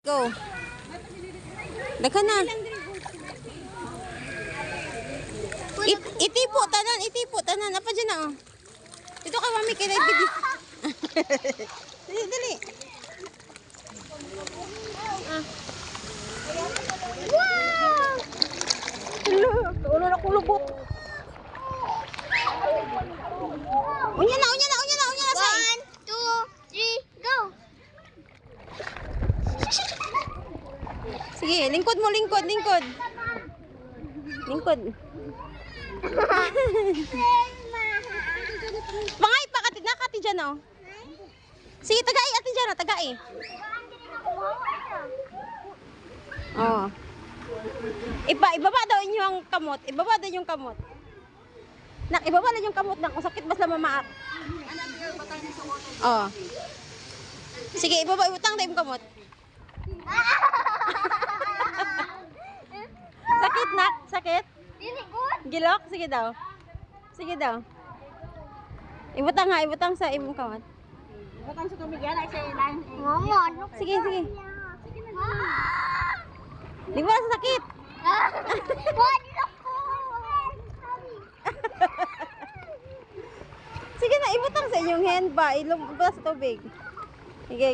Go. Daghan na. Itipo tanan. Apa dyan na oh. Dito kay mami kay video. Dali. Wow! Hello, ulo na kulubot. Unya na say. 1, 2, 3, go! Sige, lingkod. Pangay pa nakati dyan oh. Sige, tagai atin dyan oh, tagai. Oh. Ibaba daw yung kamot. Nak, ibaba na yung kamot nak. Sakit basta mamaak. Oh. Sige, ibutang na yung kamot. Sakit nak, sakit. Dili good. Gilok, sige daw. Ibutang sa imong kamot. Butang sa tubig yan ay sa ilan. Mama, Sige. Di ba sa sakit? Wala ko. Sige na, ibutang sa inyong hand ba? Ilubas sa tubig. Sige.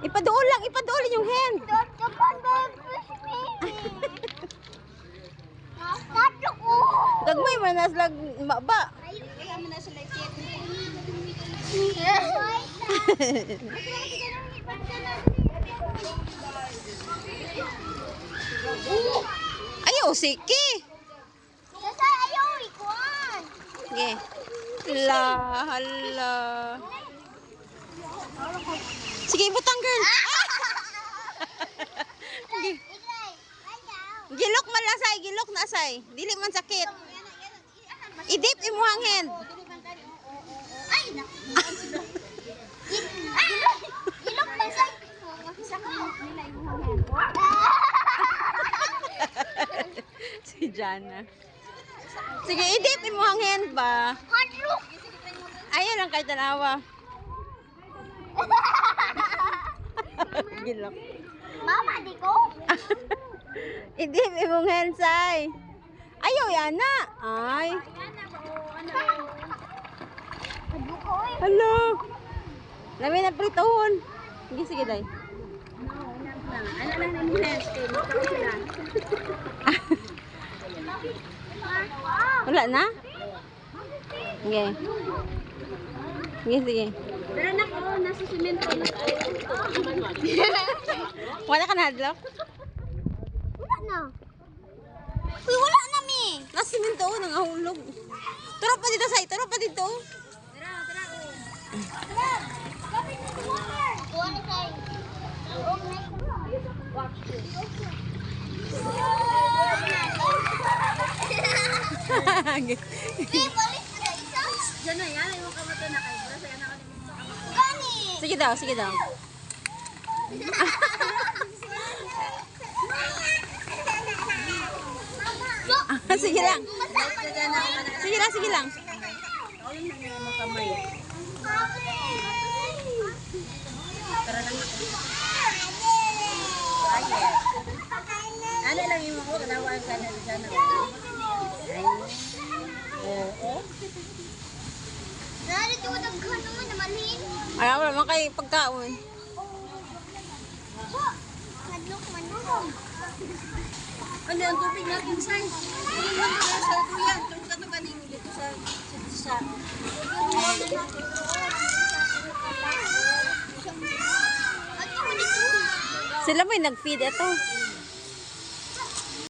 Ipaduol yung hand. Gagmay man nas lag ba. Ayaw, sige. Ayaw, ikuan. Sige. Hala. Sige, ibutang girl. Gilok man lasay, gilok na asay. Dili man sakit. Idip imuhang hand. Ay, ilok man sa Si Jana. Sige, idip imuhang hand ba? Hadlok. Ayaw lang kahit tanawa. Gilok. Mama, di ko. Idip imong hand say. Ayaw yana. Ay. Hadlok ko eh. Hello. Lami na pritohon. Sige, day. Ano lang namin hands kay dito sila. Wala na? Sige. Pero nako, nasa semento na tayo. Wala ka na hadlock? Wala na. Uy, wala na mi. Nasa simento, nangahulog. Turo pa dito, say. Turo pa dito. Tara. Kapit na si Mother. Tuwa na tayo. Watch this. Balik na isa. Diyan na yan. Yung kamata na kayo. Para sa'yo na ako ni Gani. Sige daw. Sige lang. Sige lang. Ano lang yung ako, kanawaan ka na dyan. Oo. Narito ko nagkano naman na malhin. Ayaw naman kayo pagkaon. Hadlok man ako. Ano ang tubig natin, Say? Sa duyan. Tulog ka na ba dito sa... Sila may nag-feed ito.